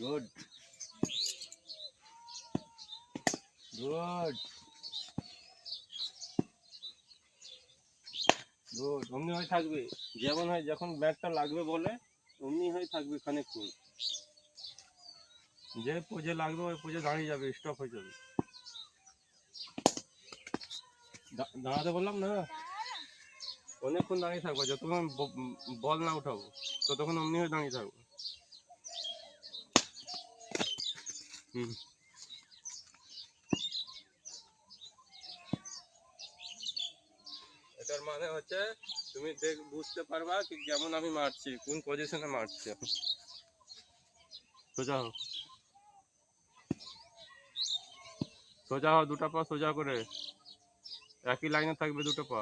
Good good good. অমনি হয়ে থাকবে, যেমন হয় যখন ব্যাটটা লাগবে বলে অমনি হয়ে থাকবে খানিকক্ষণ। যে পোজে লাগবে ওই পোজে দাঁড়িয়ে যাবে, স্টপ হয়ে যাবে। দাঁড়াতে বললাম না, অনেকক্ষণ দাঁড়িয়ে থাকবো, যতক্ষণ বল না উঠাবো ততক্ষণ অমনি হয়ে দাঁড়িয়ে থাকবো। হুম, এটার মানে হচ্ছে তুমি বুঝতে পারবা কি যেমন আমি মারছি, কোন পজিশনে মারছি। সোজা হও, সোজা হও, দুটো পা সোজা করে একই লাইনে থাকবে দুটো পা।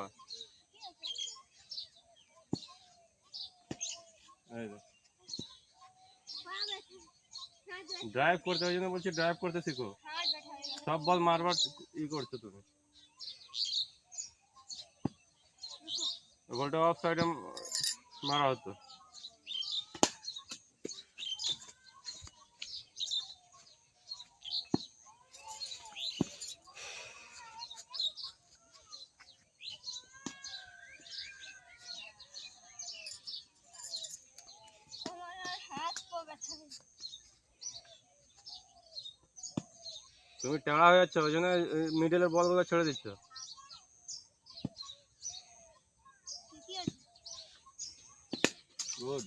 ড্রাইভ করতে, ওই জন্য বলছি ড্রাইভ করতে শিখো। সব বল মারবার করছো তুমি। বলটা অফ সাইডে মারা হতো। তুমি টেঁড়া হয়ে যাচ্ছ, ওই জন্য মিডলের বলগুলো ছেড়ে দিচ্ছ। গুড।